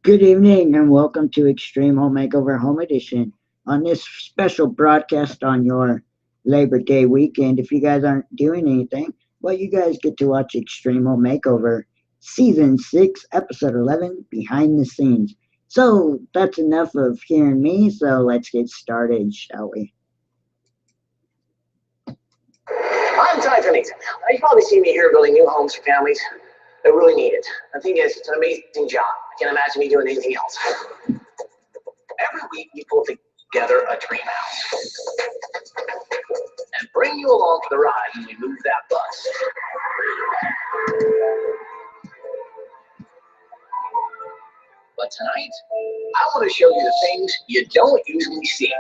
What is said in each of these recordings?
Good evening and welcome to Extreme Home Makeover Home Edition. On this special broadcast on your Labor Day weekend, if you guys aren't doing anything, well, you guys get to watch Extreme Home Makeover Season 6, Episode 11, Behind the Scenes. So that's enough of hearing me, so let's get started, shall we? I'm Pennington. You've probably seen me here building new homes for families that really need it. The thing is, it's an amazing job. I can't imagine me doing anything else. Every week, we pull together a dream house and bring you along for the ride when we move that bus. But tonight, I want to show you the things you don't usually see.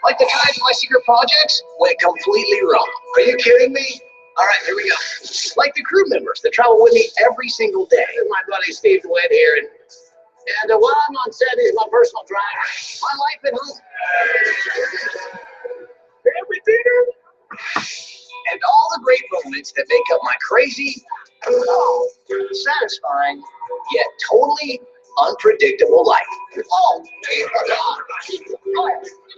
Like the guys in my secret projects went completely wrong. Are you kidding me? All right, here we go. Like the crew members that travel with me every single day. This is my buddy Steve DeWitt here, and while I'm on set, he's my personal driver. My life at home. Everything. And all the great moments that make up my crazy, satisfying, yet totally unpredictable life. Oh,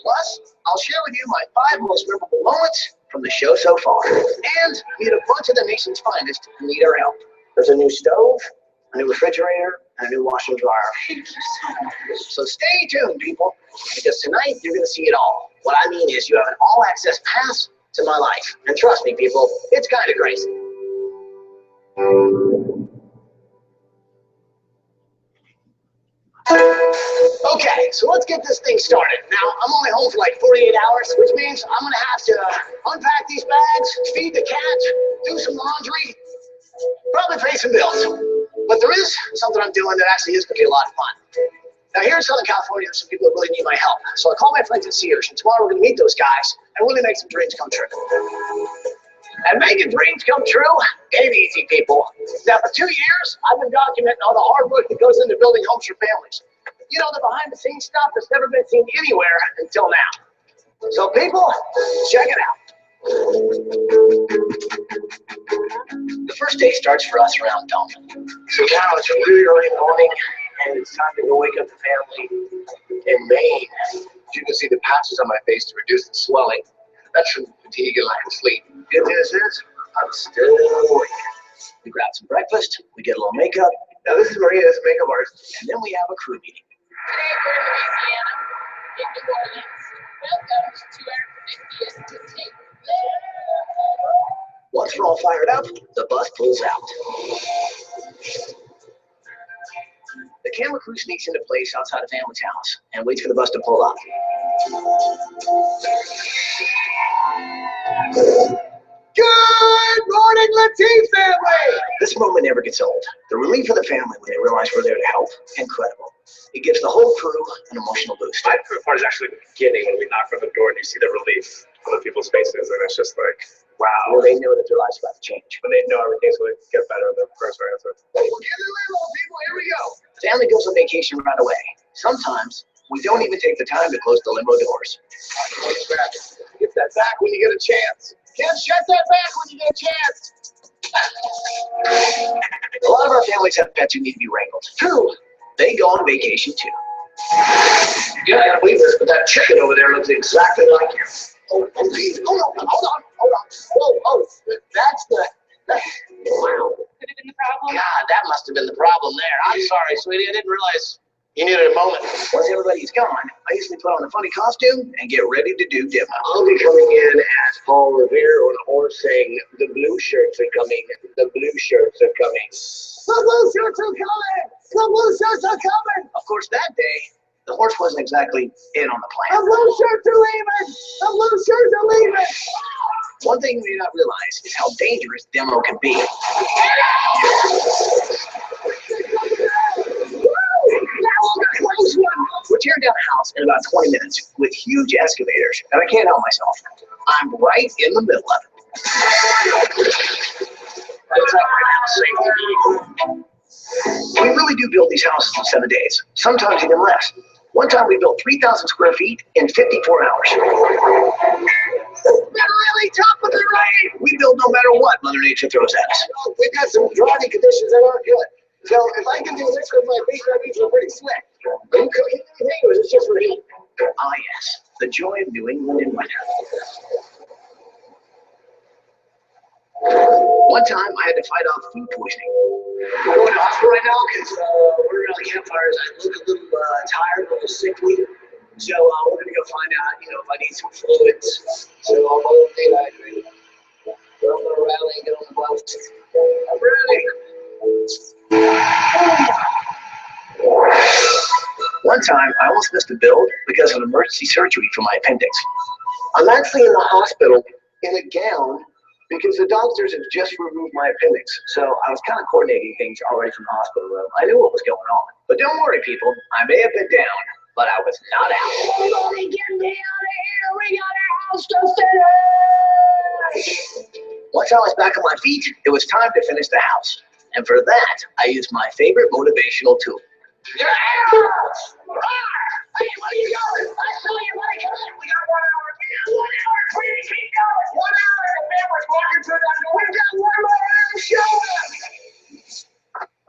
plus, I'll share with you my 5 most memorable moments from the show so far, and meet a bunch of the nation's finest who need our help. There's a new stove, a new refrigerator, and a new washer and dryer. So stay tuned, people, because tonight you're going to see it all. What I mean is you have an all-access pass to my life. And trust me, people, it's kind of crazy. Okay, so let's get this thing started. Now, I'm only home for like 48 hours, which means I'm going to have to unpack these bags, feed the cat, do some laundry, probably pay some bills. But there is something I'm doing that actually is going to be a lot of fun. Now, here in Southern California, there's some people that really need my help. So I called my friends at Sears, and tomorrow we're going to meet those guys and really make some dreams come true. And making dreams come true ain't easy, people. Now, for 2 years, I've been documenting all the hard work that goes into building homes for families. You know, the behind-the-scenes stuff that's never been seen anywhere until now. So, people, check it out. The first day starts for us around dawn. So now it's really early morning, and it's time to go wake up the family in Maine. You can see the patches on my face to reduce the swelling. That's from fatigue and lack of sleep. Good news is, I'm still awake. We grab some breakfast, we get a little makeup. Now this is Maria's makeup artist. And then we have a crew meeting. Today we're in Louisiana, in New Orleans. Welcome to our 50th take. Once we're all fired up, the bus pulls out. The camera crew sneaks into place outside of family's house and waits for the bus to pull up. Good morning, Latif family! This moment never gets old. The relief of the family when they realize we're there to help, incredible. It gives the whole crew an emotional boost. My favorite part is actually the beginning when we knock on the door and you see the relief on the people's faces, and it's just like, wow. Well, they know that their life's about to change. When they know everything's going to get better, the first answer. Well, get in there, little people. Here we go. The family goes on vacation right away. Sometimes we don't even take the time to close the limo doors. Get that back when you get a chance. Can't shut that back when you get a chance. A lot of our families have pets who need to be wrangled. True. They go on vacation too. Yeah, I gotta believe this, but that chicken over there looks exactly like you. Oh, geez. Hold on. Whoa, that's the, wow. Could have been the problem. God, that must have been the problem there. I'm sorry, sweetie, I didn't realize you needed a moment. Once everybody's gone, I usually put on a funny costume and get ready to do demo. I'll be coming in as Paul Revere on a horse saying, the blue shirts are coming, the blue shirts are coming. The blue shirts are coming! The blue shirts are coming! Of course, that day, the horse wasn't exactly in on the plan. The blue shirts are leaving! The blue shirts are leaving! One thing we may not realize is how dangerous demo can be. We're tearing down a house in about 20 minutes with huge excavators, and I can't help myself. I'm right in the middle of it. It's like my house safety. We really do build these houses in 7 days, sometimes even less. One time we built 3,000 square feet in 54 hours. They're really tough with the rain. We build no matter what Mother Nature throws at us. We've got some driving conditions that aren't good. So if I can do this tricks with my beats were pretty slick. Are you cooking anything, or is this just for me? Ah, yes. The joy of New England in winter. One time, I had to fight off food poisoning. I'm going to the hospital right now because we're around the campfires. I look a little tired, a little sickly. So we're going to go find out, if I need some fluids. So I'm a little dehydrated. But I'm going to rally and get on the boat. I'm ready. One time, I almost missed a build because of emergency surgery for my appendix. I'm actually in the hospital in a gown because the doctors have just removed my appendix. So I was kind of coordinating things already from the hospital room. I knew what was going on. But don't worry, people. I may have been down, but I was not out. Everybody get me out of here. We got a house to finish. Once I was back on my feet, it was time to finish the house. And for that, I used my favorite motivational tool. Yeah! Hey, where are you going? I saw you when I come in. We got 1 hour. We got 1 hour. Please keep going. 1 hour. The man was walking through that door. We've got 1 more hour to show up.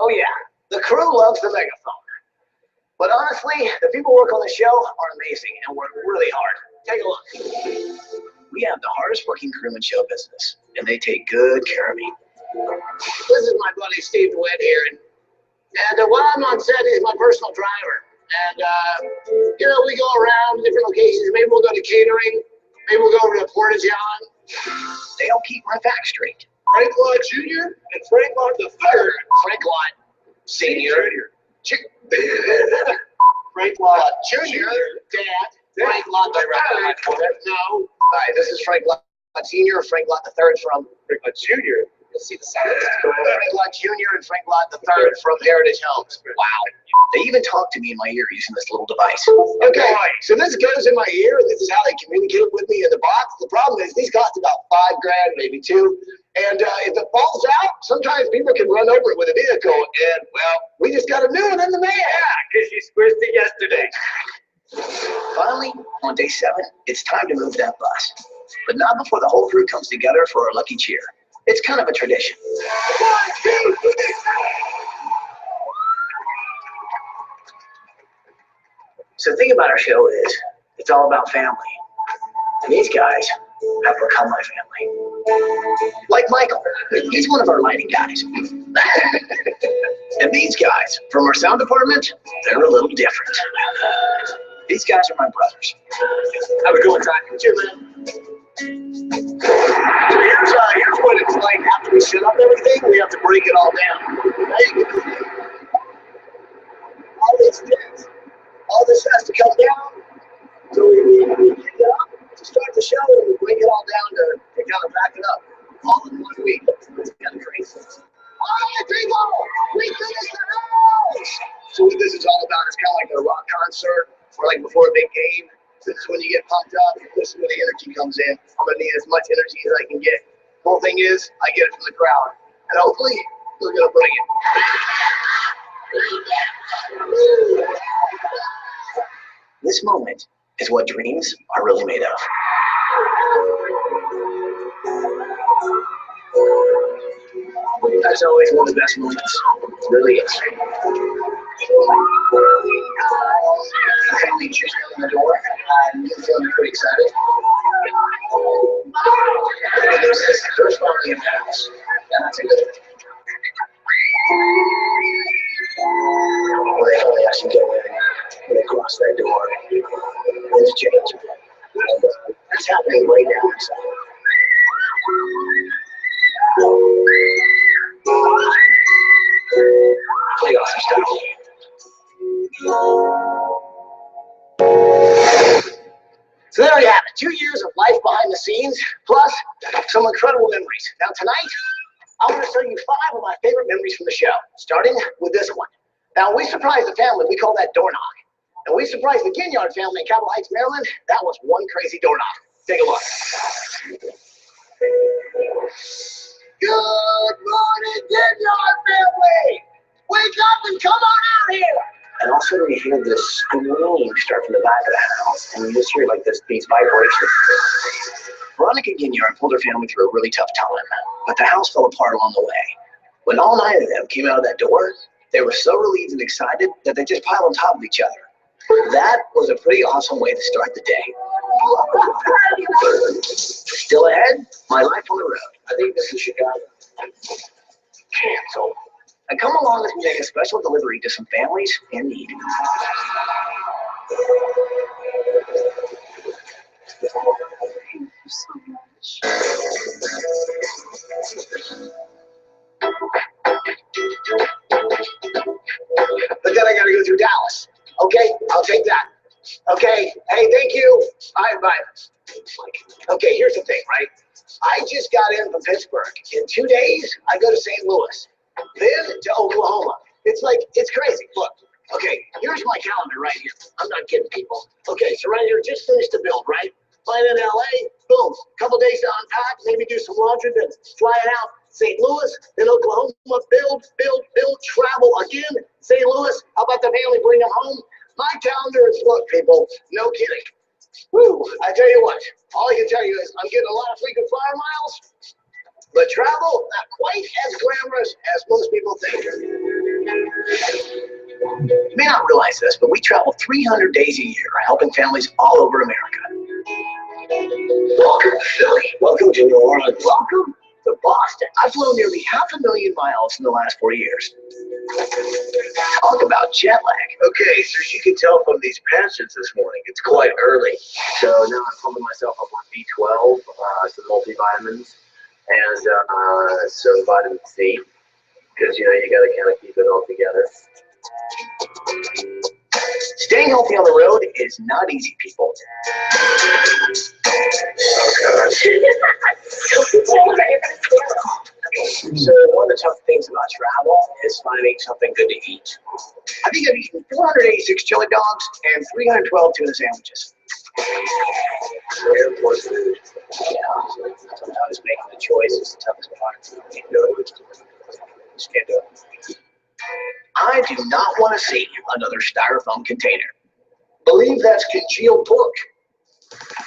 Oh, yeah. The crew loves the megaphone. But honestly, the people who work on the show are amazing and work really hard. Take a look. We have the hardest working crew in show business, and they take good care of me. This is my buddy Steve DeWitt here, and while I'm on set, he's my personal driver. And, we go around different locations. Maybe we'll go to catering. Maybe we'll go over to Port-a-John. They all keep my facts straight. Frank Lott Jr. and Frank Lott III. Frank Lott Sr. Frank Lott Jr. Dad. Frank Lott III. No. All right, this is Frank Lott Sr. Frank Lott III from Frank Lott Jr. You'll see the signs. Frank Lott Jr. and Frank Lott III from Heritage Homes. Wow. They even talk to me in my ear using this little device. Okay, so this goes in my ear, and this is how they communicate with me in the box. The problem is these cost about $5 grand, maybe $2. And if it falls out, sometimes people can run over it with a vehicle. And, well, we just got a new one in the mail. Yeah, because you squished it yesterday. Finally, on day 7, it's time to move that bus. But not before the whole crew comes together for a lucky cheer. It's kind of a tradition. 1, 2, 3. So the thing about our show is, it's all about family. And these guys have become my family. Like Michael, he's one of our lighting guys. And these guys, from our sound department, they're a little different. These guys are my brothers. Have a good one, time. You too, man. So here's what it's like after we set up everything. We have to break it all down. All this has to come down. So we get it up to start the show, and we break it all down to kind of wrap it up all in 1 week. It's kind of crazy. All right, people, we finished the house. So what this is all about is kind of like a rock concert, or like before a big game. This is when you get pumped up. This is when the energy comes in. I'm gonna need as much energy as I can get. The whole thing is, I get it from the crowd, and hopefully, we're gonna bring it. This moment is what dreams are really made of. That's always one of the best moments. It really is. Family just in the door. I'm feeling pretty excited. There's this first family in the house. And that's a good thing. Well, they only have to get in when they cross that door. Things change. That's happening right now. Pretty awesome stuff. So there you have it. 2 years of life behind the scenes, plus some incredible memories. Now tonight, I'm going to show you 5 of my favorite memories from the show, starting with this one. Now, we surprised the family. We call that door knock. And we surprised the Ginyard family in Capitol Heights, Maryland. That was one crazy door knock. Take a look. Good morning, Ginyard family. Wake up and come on out here. And also you hear this scream start from the back of the house, and you just hear like these vibrations. Veronica Ginyard pulled her family through a really tough time, but the house fell apart along the way. When all 9 of them came out of that door, They were so relieved and excited that they just piled on top of each other. That was a pretty awesome way to start the day. Still ahead, my life on the road. I think this is Chicago. Cancel. And come along as we make a special delivery to some families in need. But then I gotta go through Dallas. Okay, I'll take that. Okay, hey, thank you. Bye. Okay, here's the thing, right? I just got in from Pittsburgh. In 2 days, I go to St. Louis, then to Oklahoma. It's crazy. Look, okay, here's my calendar right here. I'm not kidding, people. Okay, so right here, just finished the build, right? Flying in LA, boom, couple days to unpack, maybe do some laundry, then flying out St. Louis, then Oklahoma, build, travel again, St. Louis. How about the family, bring them home? My calendar is booked, people. No kidding. Woo, I tell you what, all I can tell you is I'm getting a lot of frequent flyer miles, but travel, not quite as glamorous as most people think. You may not realize this, but we travel 300 days a year, helping families all over America. Welcome to Philly. Welcome to New Orleans. Welcome to Boston. I've flown nearly 500,000 miles in the last 4 years. Talk about jet lag. Okay, so as you can tell from these passions this morning, it's quite early. So now I'm pumping myself up on B12, some multivitamins, and some vitamin C, because, you got to kind of keep it all together. Staying healthy on the road is not easy, people. So one of the tough things about travel is finding something good to eat. I think I've eaten 486 chili dogs and 312 tuna sandwiches. Airport food. Yeah, sometimes making the choice is the toughest part. Just can't do it. I do not want to see another styrofoam container. Believe that's congealed pork.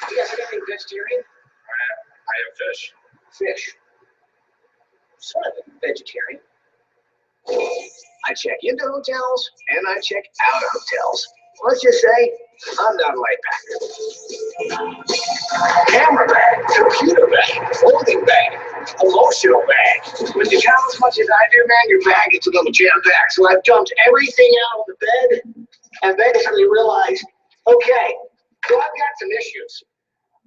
You guys have anything vegetarian? I am fish. Fish. Sort of vegetarian. I check into hotels and I check out of hotels. Let's just say I'm not a light packer. Camera bag, computer bag, clothing bag, emotional bag. When you travel as much as I do, man, your bag gets a little jam-packed. So I've dumped everything out on the bed and basically realized, okay, so I've got some issues.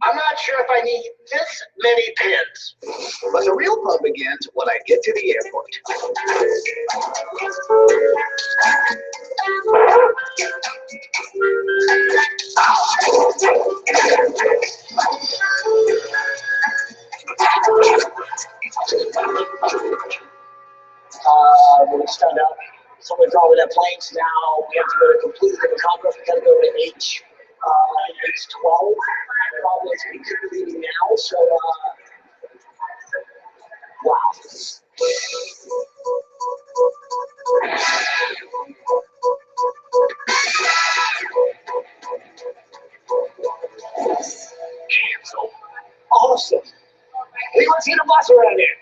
I'm not sure if I need this many pins. But the real fun begins when I get to the airport. We just found out someone's over that plane, so now we have to go to a completely different conference. We got to go to H12. Probably it's leaving now, so wow. Cancel. Awesome. Anyone seen a bus around here?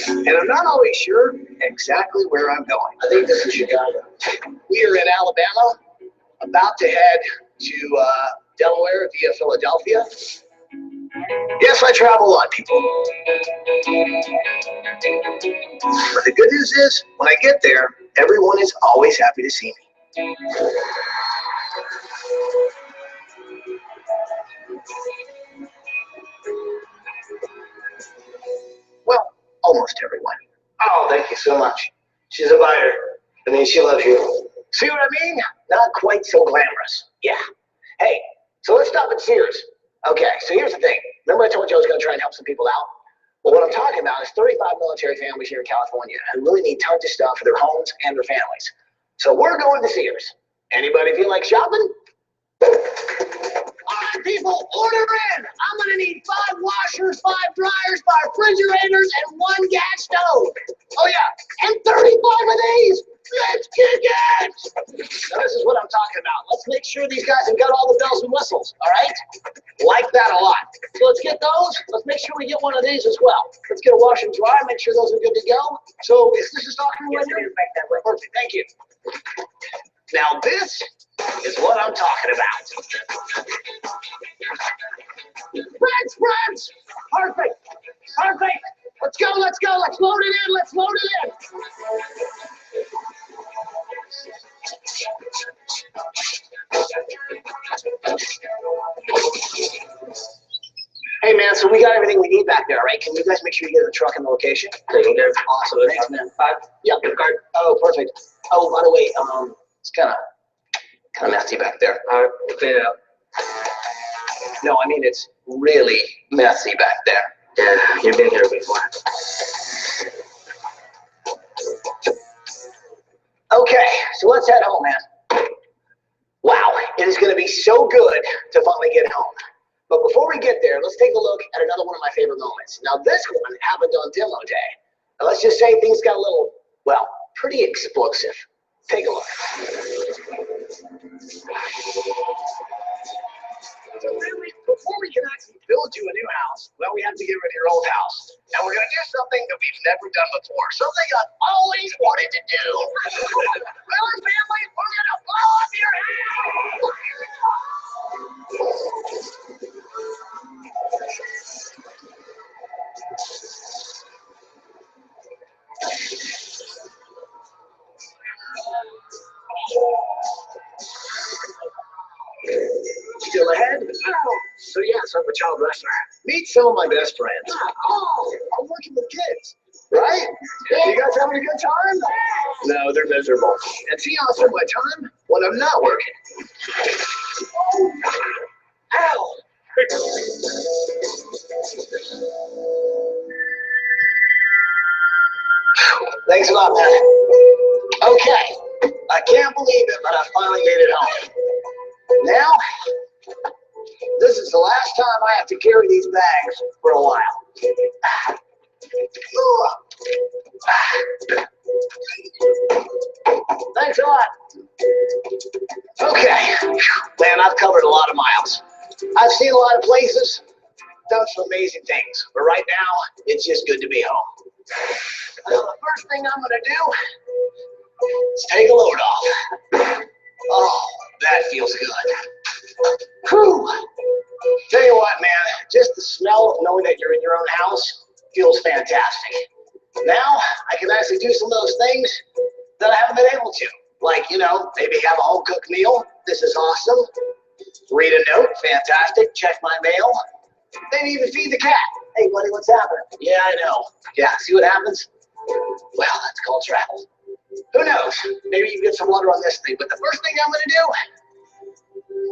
And I'm not always sure exactly where I'm going. I think this is Chicago. We are in Alabama, about to head to Delaware via Philadelphia. Yes, I travel a lot, people. But the good news is, when I get there, everyone is always happy to see me. Well, almost everyone. Oh, thank you so much. She's a buyer. I mean, she loves you. See what I mean? Not quite so glamorous. Yeah. Hey, so let's stop at Sears. Okay, so here's the thing. Remember I told you I was going to try and help some people out? Well, what I'm talking about is 35 military families here in California who really need tons of stuff for their homes and their families. So we're going to Sears. Anybody feel like shopping? All right, people, order in. I'm going to need 5 washers, 5 dryers, 5 refrigerators, and 1 gas stove. Oh, yeah, and 35 of these. Let's kick it! Now, this is what I'm talking about. Let's make sure these guys have got all the bells and whistles, all right? Like that a lot. So let's get those. Let's make sure we get one of these as well. Let's get a wash and dry, make sure those are good to go. So is this a stocking right here? That way. Perfect, thank you. Now this is what I'm talking about. Friends! Perfect! Perfect! Let's go! Let's load it in! Let's load it in! Hey man, so we got everything we need back there, right? Can you guys make sure you get the truck and the location? Awesome, thanks man. Yeah, card. Oh, perfect. Oh, by the way, it's kind of messy back there. Clean it up. No, I mean it's really messy back there. Yeah, you've been here before. Okay, so let's head home, man. Wow, it is going to be so good to finally get home. But before we get there, let's take a look at another one of my favorite moments. Now, this one happened on demo day. And let's just say things got a little, well, pretty explosive. Take a look. Before we can actually build you a new house, well, we have to get rid of your old house. And we're going to do something that we've never done before. Something I've always wanted to do. Well, family, we're going to blow up your house! Still ahead? So yes, I'm a child wrestler. Meet some of my best friends. Oh, I'm working with kids, right? You guys having a good time? No, they're miserable. And see how I spend my time? When I'm not working. Ow! Thanks a lot, man. Okay, I can't believe it, but I finally made it home. Now, this is the last time I have to carry these bags for a while. Thanks a lot. Okay, man, I've covered a lot of miles. I've seen a lot of places, done some amazing things, but right now, it's just good to be home. Well, the first thing I'm going to do is take a load off. Oh, that feels good. Whew. Tell you what, man, just the smell of knowing that you're in your own house feels fantastic. Now, I can actually do some of those things that I haven't been able to. Like, you know, maybe have a home-cooked meal. This is awesome. Read a note. Fantastic. Check my mail. Maybe even feed the cat. Hey, buddy, what's happening? Yeah, I know. Yeah, see what happens? Well, that's called travel. Who knows? Maybe you can get some water on this thing. But the first thing I'm going to do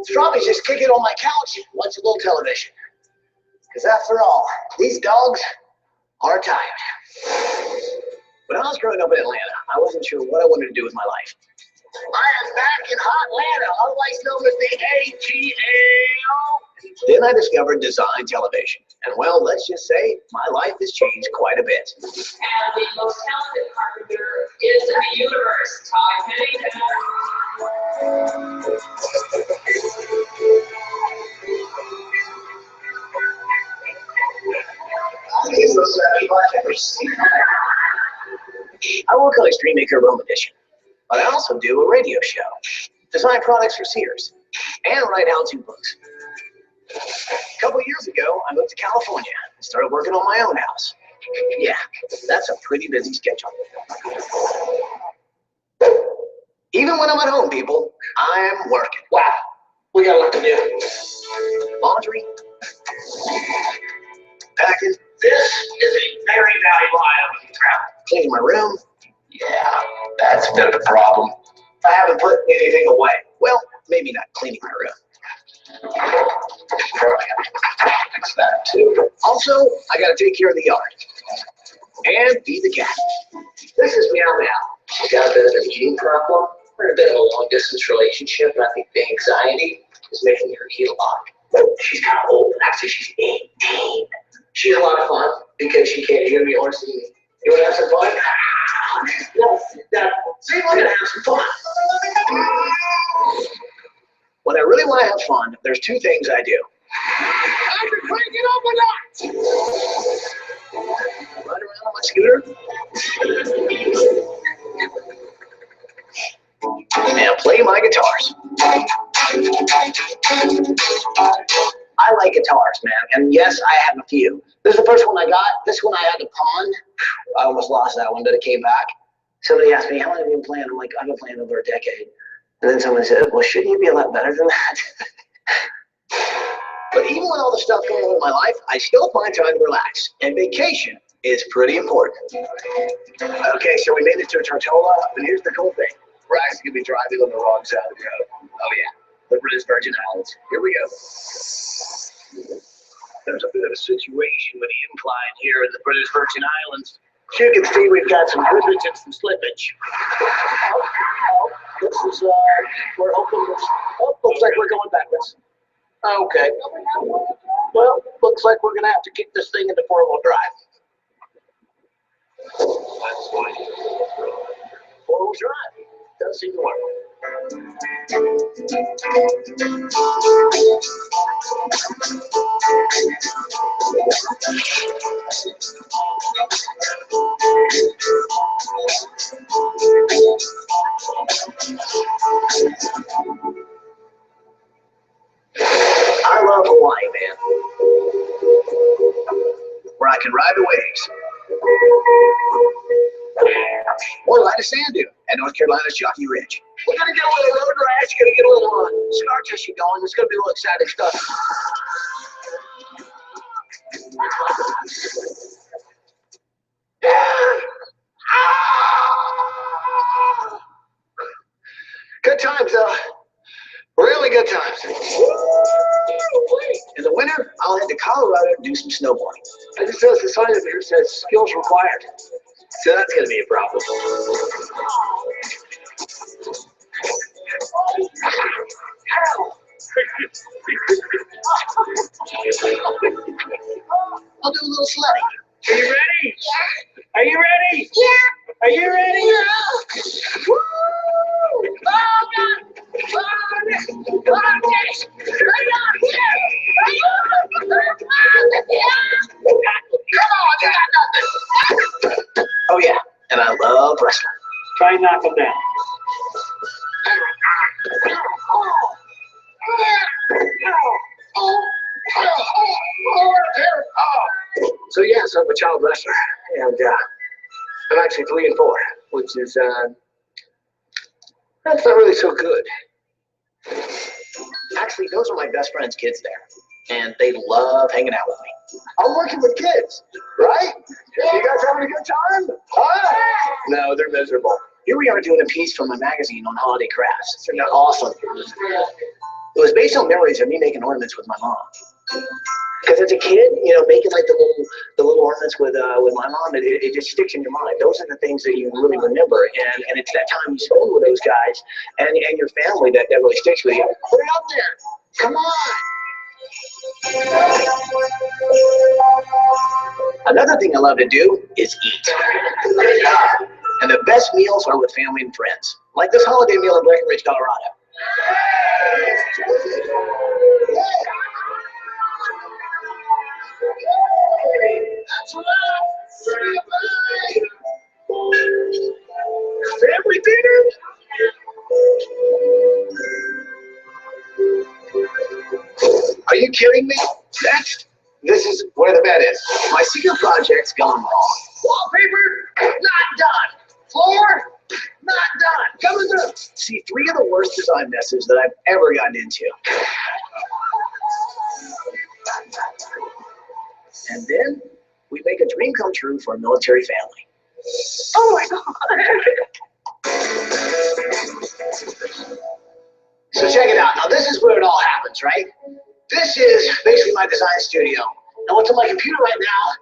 is probably just kick it on my couch and watch a little television. Because after all, these dogs are tired. When I was growing up in Atlanta, I wasn't sure what I wanted to do with my life. I am back in Hotlanta, otherwise known as the ATL. Then I discovered design television. And well, let's just say my life has changed quite a bit. And the most talented carpenter is in the universe, Todd Pennington. I work on Extreme Makeover Home Edition, but I also do a radio show, design products for Sears, and write how-to books. A couple years ago, I moved to California and started working on my own house. Yeah, that's a pretty busy schedule. Even when I'm at home, people, I'm working. Wow, we got a lot to do. Laundry, packing. This is a very valuable item when you travel. Cleaning my room. Yeah, that's a bit of a problem. I haven't put anything away. Well, maybe not cleaning my room. Fix that too. Also, I gotta take care of the yard. And feed the cat. This is Meow Meow. She's got a bit of an eating problem. We're in a bit of a long distance relationship, and I think the anxiety is making her eat a lot. She's kind of old, actually she's 18. She's a lot of fun because she can't hear me or see me. You wanna have some fun? Yes, see, we're gonna have some fun, there's two things I do. I can crank it up a notch. Ride around on my scooter. And play my guitars. I like guitars, man. And yes, I have a few. This is the first one I got. This one I had to pawn. I almost lost that one, but it came back. Somebody asked me, how long have you been playing? I'm like, I've been playing over a decade. And then someone said, well, shouldn't you be a lot better than that? But even with all the stuff going on in my life, I still find time to relax. And vacation is pretty important. Okay, so we made it to Tortola, and here's the cool thing. We're actually going to be driving on the wrong side of the road. Oh, yeah. The British Virgin Islands. Here we go. There's a bit of a situation with the incline here in the British Virgin Islands. As you can see, we've got some rivets and some slippage. This is, we're hoping this, looks like we're going backwards. Okay. Well, looks like we're going to have to kick this thing into four-wheel drive. Four-wheel drive. Doesn't seem to work. I love Hawaii, man. Where I can ride the waves. Or light a sand dune at North Carolina's Jockey Ridge. We're going to get a little road rash, going to get a little scar tissue going. It's going to be a little exciting stuff. Good times, though. Really good times. In the winter, I'll head to Colorado and do some snowboarding. I just noticed the sign up here says skills required. So that's going to be a problem. I'll do a little sledding. Are you ready? Yeah. Are you ready? Yeah. Are you ready? Yeah. Woo! Oh, God. Oh, yes. Oh, yes. Come on, you got nothing. Oh, yeah. And I love wrestling. Try and knock them down. So yes, I'm a child wrestler, and I'm actually 3 and 4, which is that's not really so good. Actually, those are my best friend's kids there, and they love hanging out with me. I'm working with kids, right? You guys having a good time? Huh? No, they're miserable. Here we are doing a piece from my magazine on holiday crafts. They're awesome. It was based on memories of me making ornaments with my mom. Because as a kid, you know, making like the little ornaments with my mom, it just sticks in your mind. Those are the things that you really remember, and it's that time you spend with those guys and your family that really sticks with you. Put it up there. Come on. Another thing I love to do is eat. And the best meals are with family and friends, like this holiday meal in Breckenridge, Colorado. Family dinner? Are you kidding me? Next, this is where the bed is. My secret project's gone wrong. Wallpaper, not done. Floor, not done. Coming through. See, 3 of the worst design messes that I've ever gotten into. And then we make a dream come true for a military family. Oh my God. So check it out. Now this is where it all happens, right? This is basically my design studio. And what's on my computer right now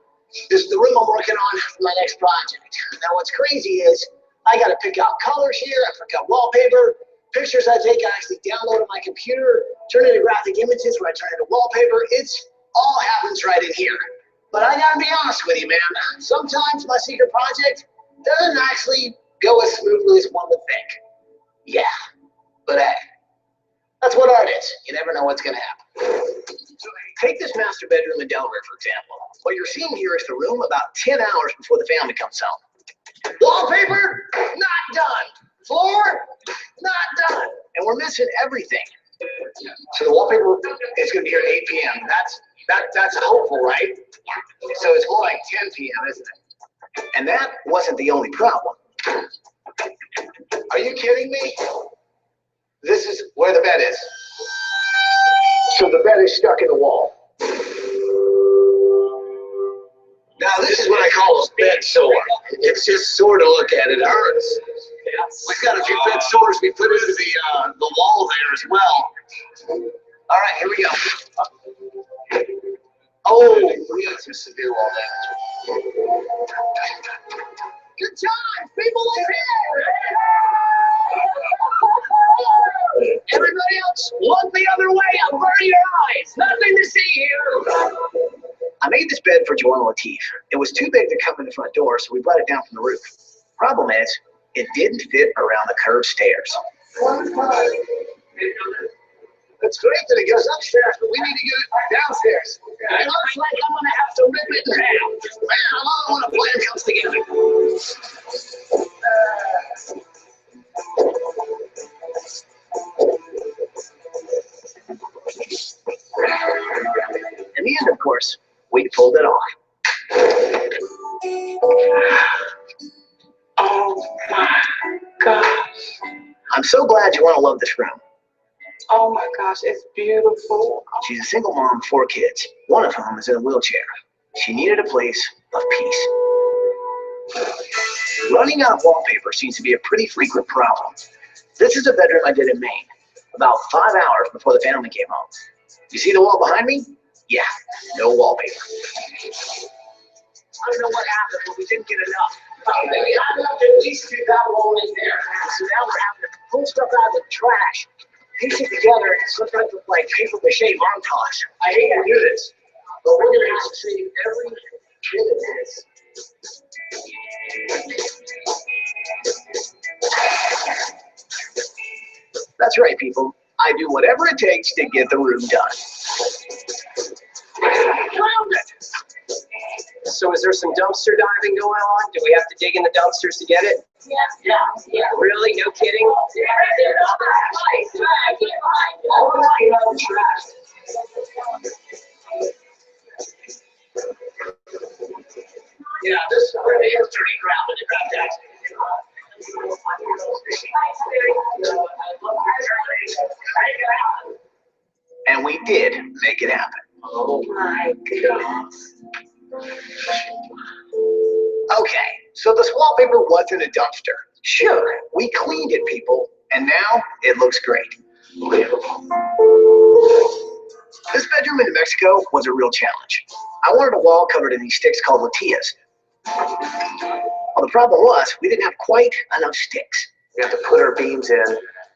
is the room I'm working on for my next project. Now what's crazy is I got to pick out colors here. I pick out wallpaper. Pictures I take, I actually download on my computer, turn into graphic images where I turn into wallpaper. It's all happens right in here. But I gotta be honest with you, man. Sometimes my secret project doesn't actually go as smoothly as one would think. Yeah, but hey, That's what art is. You never know what's going to happen. So take this master bedroom in Delaware, for example. What you're seeing here is the room about 10 hours before the family comes home. Wallpaper, not done. Floor, not done. And we're missing everything. So the wallpaper is going to be here at 8 p.m. That's hopeful, right? So it's more like 10 p.m., isn't it? And that wasn't the only problem. Are you kidding me? This is where the bed is. So the bed is stuck in the wall. Now this is what I call a bed sore. It's just sore to look at. It hurts. We've got a few bed sores we put into the wall there as well. All right, here we go. Oh, we got some severe wall damage. Good times, people, let's hit. Everybody else, look the other way. I'll burn your eyes. Nothing to see here. I made this bed for Joanna Latif. It was too big to come in the front door, so we brought it down from the roof. Problem is, it didn't fit around the curved stairs. It's great that it goes upstairs, but we need to get it downstairs. It looks like I'm going to have to rip it in half. Man, I love when a plan comes together. In the end, of course, we pulled it off. Oh my gosh. I'm so glad you want to love this room. Oh my gosh, it's beautiful. She's a single mom of 4 kids, one of whom is in a wheelchair. She needed a place of peace. Running out of wallpaper seems to be a pretty frequent problem. This is a bedroom I did in Maine, about 5 hours before the family came home. You see the wall behind me? Yeah, no wallpaper. I don't know what happened, but we didn't get enough. We had enough at least to that wall in there. So now we're having to pull stuff out of the trash, piece it together, and sometimes with like paper mache montage. I hate to do this, but we're going to have to save every bit of this. That's right, people. I do whatever it takes to get the room done. Found it! So is there some dumpster diving going on? Do we have to dig in the dumpsters to get it? Yeah. Really? No kidding? Yeah, this really is dirty crowd in the crowd taxi. And we did make it happen. Oh my goodness. Okay, so this wallpaper wasn't a dumpster. Sure, we cleaned it, people, and now it looks great. This bedroom in New Mexico was a real challenge. I wanted a wall covered in these sticks called latillas. Well, the problem was we didn't have quite enough sticks. We have to put our beams in,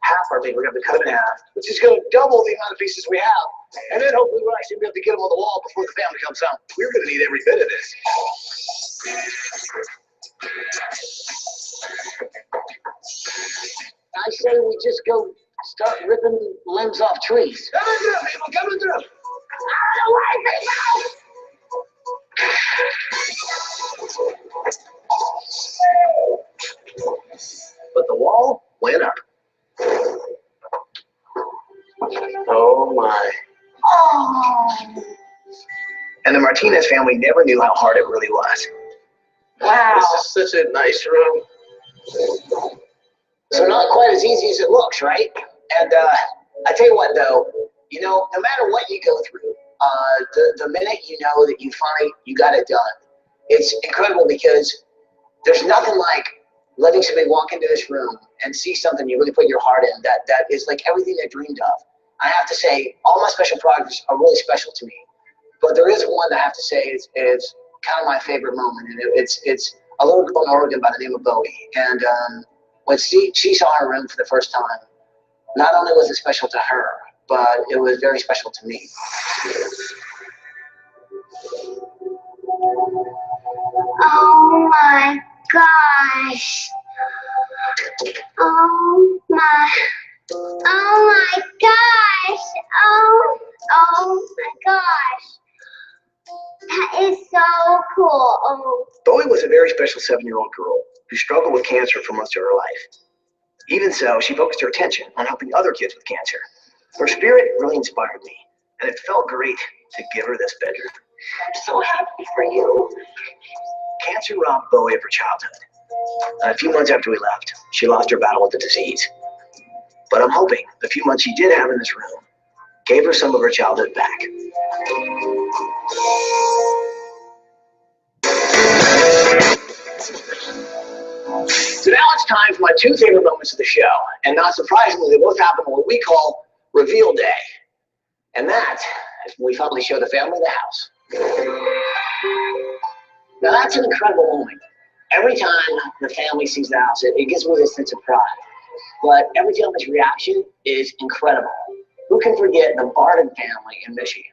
half our beam, we're going to cut them in half, which is going to double the amount of pieces we have. And then hopefully we'll actually be able to get them on the wall before the family comes home. We're going to need every bit of this. I say we just go start ripping limbs off trees. Coming through, people, coming through. Out of the way, people! But the wall went up. Oh my. Oh. And the Martinez family never knew how hard it really was. Wow. This is such a nice room. So not quite as easy as it looks, right? And I tell you what, though, you know, no matter what you go through, the minute you know that you got it done, it's incredible because there's nothing like letting somebody walk into this room and see something you really put your heart in that is like everything they dreamed of. I have to say, all my special projects are really special to me. But there is one that I have to say is kind of my favorite moment, and it's a little girl in Oregon by the name of Bowie. And when she saw her room for the first time, not only was it special to her, but it was very special to me. Oh my gosh. Oh my Oh my gosh. Oh my gosh. That is so cool. Oh. Bowie was a very special 7-year-old girl who struggled with cancer for most of her life. Even so, she focused her attention on helping other kids with cancer. Her spirit really inspired me, and it felt great to give her this bedroom. I'm so happy for you. Cancer robbed Bowie of her childhood. A few months after we left, she lost her battle with the disease. But I'm hoping the few months she did have in this room gave her some of her childhood back. So now it's time for my 2 favorite moments of the show. And not surprisingly, they both happen on what we call Reveal Day. And that is when we finally show the family the house. Now that's an incredible moment. Every time the family sees the house, it gives me this sense of pride. But every family's reaction is incredible. Who can forget the Barden family in Michigan?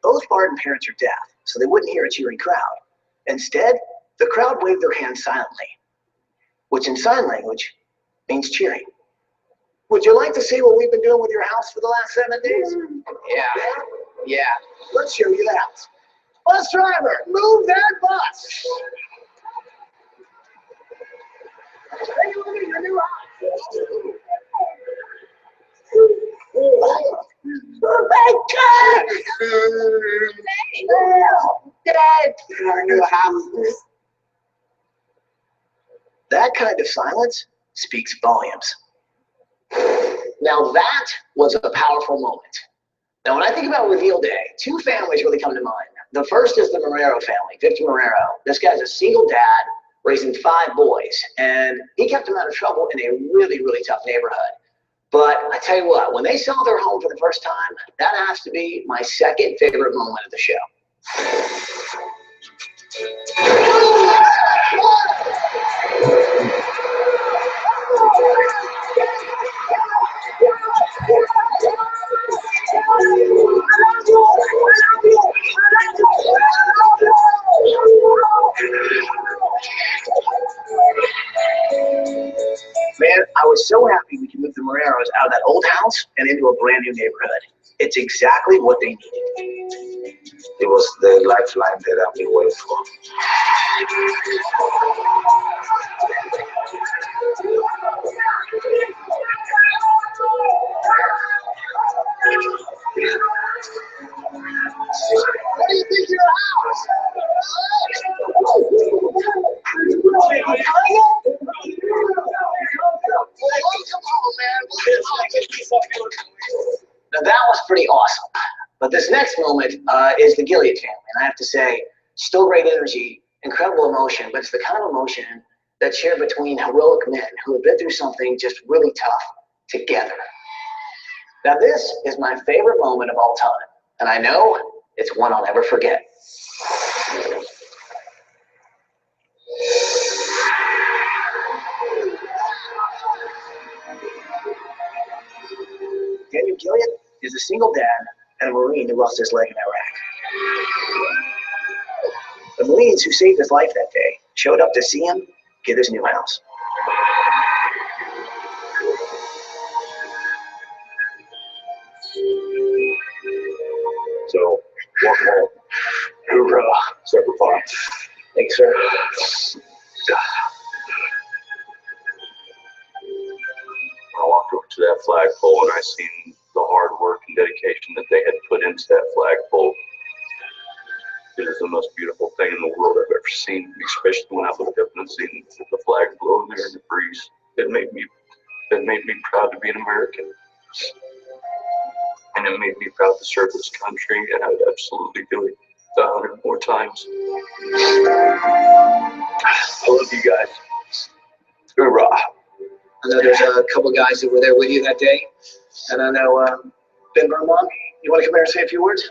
Both Barden parents are deaf, so they wouldn't hear a cheering crowd. Instead, the crowd waved their hands silently, which in sign language means cheering. Would you like to see what we've been doing with your house for the last 7 days? Yeah. Let's show you the house. Bus driver, move that bus. Take a look at your new house. Oh my God! Dad, our new house. That kind of silence speaks volumes. Now that was a powerful moment. Now when I think about Reveal Day, 2 families really come to mind. The first is the Marrero family, Victor Marrero. This guy's a single dad raising 5 boys, and he kept them out of trouble in a really, really tough neighborhood. But I tell you what, when they saw their home for the first time, that has to be my second favorite moment of the show. Man, I was so happy we could move the Marreros out of that old house and into a brand new neighborhood. It's exactly what they needed. It was the lifeline that I've been waiting for. What do you think of your house? Now that was pretty awesome. But this next moment is the Gilead family. And I have to say, still great energy, incredible emotion, but it's the kind of emotion that's shared between heroic men who have been through something just really tough together. Now this is my favorite moment of all time. And I know it's one I'll never forget. Daniel Gilead is a single dad and a Marine who lost his leg in Iraq. The Marines who saved his life that day showed up to see him get his new house. So, welcome home. Hoorah, Semper Fi. Thanks, sir. I walked over to that flagpole and I seen the hard work and dedication that they had put into that flagpole. It is the most beautiful thing in the world I've ever seen, especially when I looked up and seen the flag blowing there in the breeze. It made me proud to be an American. And it made me proud to serve this country, and I would absolutely do it 100 more times. I love you guys. Hoorah. I know there's a couple guys that were there with you that day. And I know Ben Vermont, you want to come here and say a few words?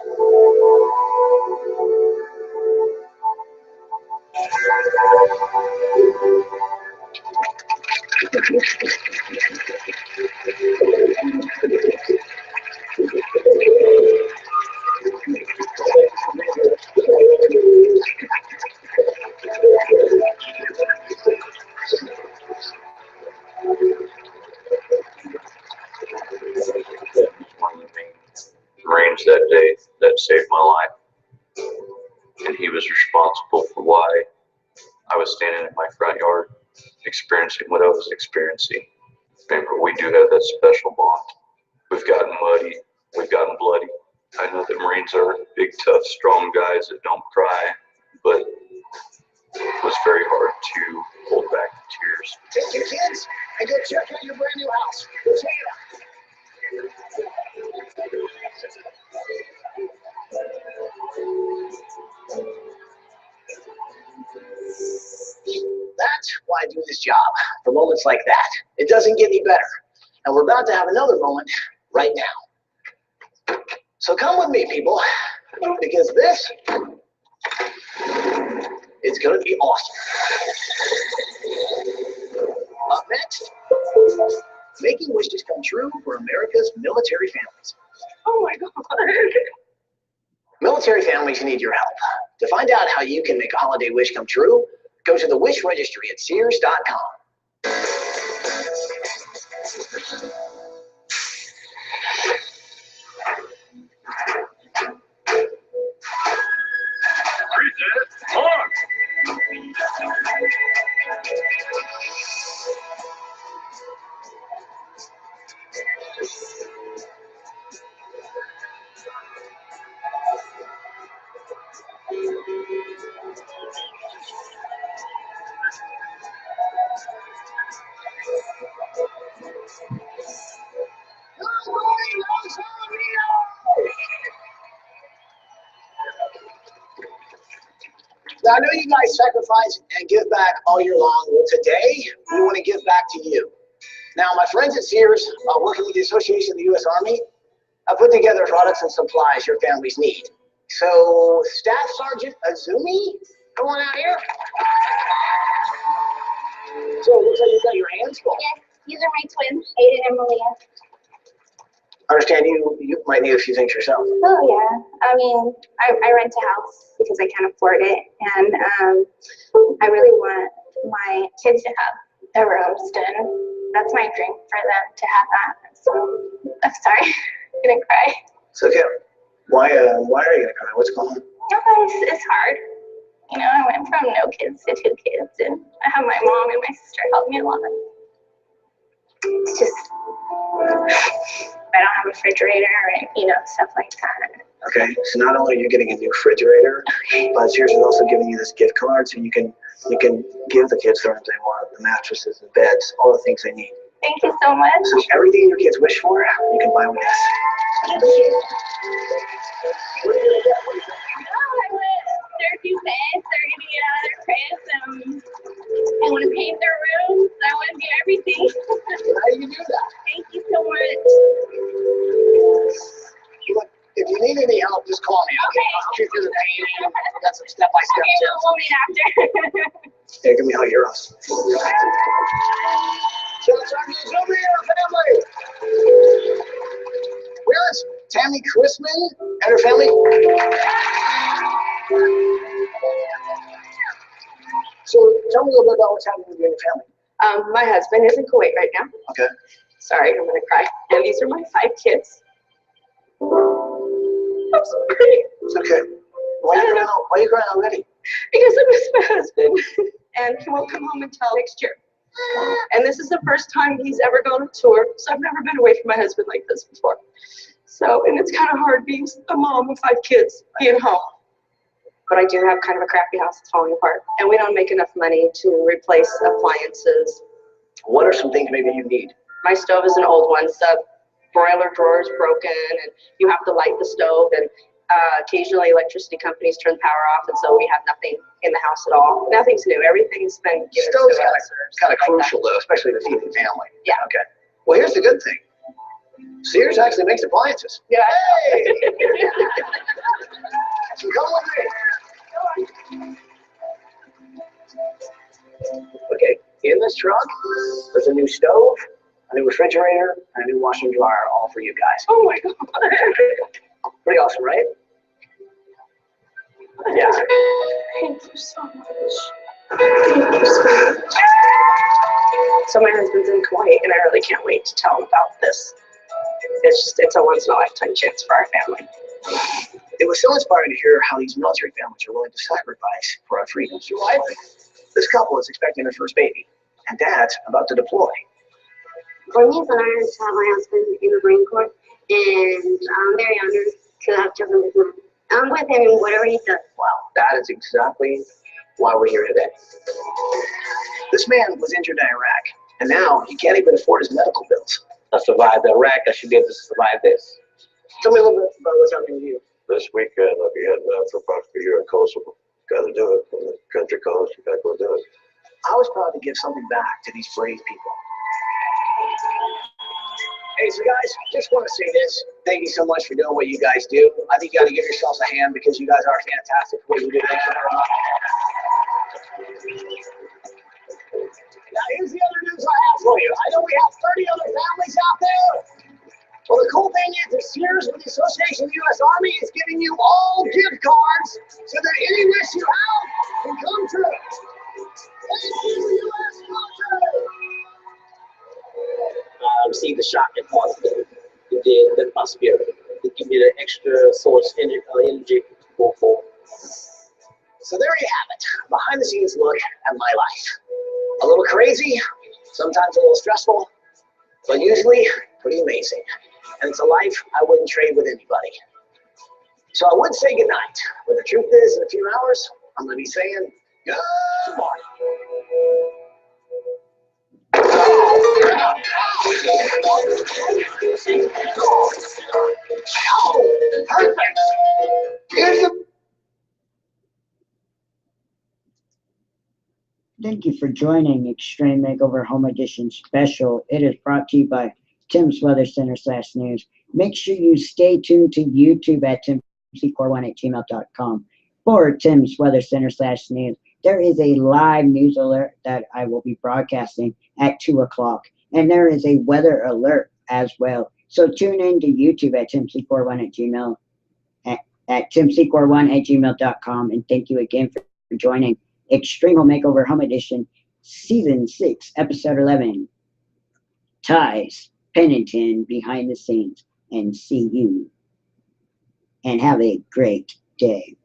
saved my life. And he was responsible for why I was standing in my front yard experiencing what I was experiencing. Remember, we do have that special bond. We've gotten muddy, we've gotten bloody. I know that Marines are big, tough, strong guys that don't cry, but it was very hard to hold back the tears. Take your kids and go check out your brand new house. Go check it out. That's why I do this job. For moments like that, it doesn't get any better. And we're about to have another moment right now. So come with me, people, because this is going to be awesome. Up next, making wishes come true for America's military families. Oh my God. Military families need your help. To find out how you can make a holiday wish come true, go to the wish registry at Sears.com. Now, I know you guys sacrifice and give back all year long. Well, today, we want to give back to you. Now, my friends at Sears, working with the Association of the U.S. Army, have put together products and supplies your families need. So, Staff Sergeant Azumi, come on out here. So, it looks like you've got your hands full. Yes, these are my twins, Aiden and Malia. I understand you might need a few things yourself. Oh yeah, I mean, I rent a house because I can't afford it, and I really want my kids to have their rooms, and that's my dream for them to have that. So, I'm sorry, I'm gonna cry. It's okay. Why are you gonna cry? What's going on? No, it's hard. You know, I went from no kids to 2 kids, and I have my mom and my sister help me a lot. It's just, I don't have a refrigerator and, you know, stuff like that. Okay, so not only are you getting a new refrigerator, but Sears is also giving you this gift card so you can give the kids whatever they want, the mattresses, the beds, all the things they need. Thank you so much. So everything your kids wish for, you can buy with this. Thank you. What are you gonna get? What do you think? They're new beds, they're gonna get out of their cribs, I want to paint their rooms, I want to do everything. How do you do that? Thank you so much. Look, if you need any help, just call me. Okay. I'll help you through the painting. I've got some step-by-step Okay, tips. we'll meet after. Yeah, give me all your us. So it's our new family. Where is Tammy Chrisman and her family? So tell me a little bit about what's happening with you and your family. My husband is in Kuwait right now. Okay. Sorry, I'm gonna cry. And these are my 5 kids. I'm sorry. It's okay. Why are you crying already? Because I miss my husband. And he won't come home until next year. And this is the first time he's ever gone on tour, so I've never been away from my husband like this before. So, and it's kind of hard being a mom of 5 kids, being home. But I do have kind of a crappy house that's falling apart. And we don't make enough money to replace appliances. What are some things maybe you need? My stove is an old one, so boiler drawer is broken, and you have to light the stove, and occasionally electricity companies turn the power off, and so we have nothing in the house at all. Nothing's new. Everything's been given Stove's to us. kind of crucial, though, especially to feed the family. Yeah. Okay. Well, here's the good thing. Sears actually makes appliances. Yeah. Hey! So come with me. Okay, in this truck, there's a new stove, a new refrigerator, and a new washer and dryer, all for you guys. Oh my God. Pretty awesome, right? Yeah. Thank you so much. Thank you so much. So my husband's in Kuwait, and I really can't wait to tell him about this. It's a once in a lifetime chance for our family. It was so inspiring to hear how these military families are willing to sacrifice for our freedoms. Your wife? This couple is expecting their first baby, and Dad's about to deploy. For me, it's an honor to have my husband in the Marine Corps, and I'm very honored to have chosen this man. I'm with him in whatever he does. Wow, that is exactly why we're here today. This man was injured in Iraq, and now he can't even afford his medical bills. I survived Iraq, I should be able to survive this. Tell me a little bit about what's happening with you. This weekend, I'll be heading out for approximately a year in Kosovo. Got to do it. When the country calls, you got to go do it. I was proud to give something back to these brave people. Hey, so guys, just want to say this. Thank you so much for doing what you guys do. I think you got to give yourselves a hand because you guys are fantastic for what you do. Thank you very much. Now, here's the other news I have for you. I know we have 30 other families out there. Well, the cool thing is, Sears with the Association of the U.S. Army is giving you all gift cards so that any wish you have can come true. Thank you, U.S. military. I received the shock and positive. It did lift my spirit. It gave me the extra source energy to go forward. So there you have it, behind the scenes look at my life. A little crazy, sometimes a little stressful, but usually pretty amazing. And it's a life I wouldn't trade with anybody. So I would say goodnight, but the truth is, in a few hours, I'm going to be saying good morning. Perfect. Here's the Thank you for joining Extreme Makeover Home Edition Special. It is brought to you by Tim's Weather Center /news. Make sure you stay tuned to YouTube at timc41@gmail.com for Tim's Weather Center /news. There is a live news alert that I will be broadcasting at 2 o'clock, and there is a weather alert as well. So tune in to YouTube at timc41@gmail at timc41@gmail.com, and thank you again for joining Extreme Home Makeover Home Edition, Season 6, Episode 11, Ties, Pennington, Behind the Scenes, and see you. And have a great day.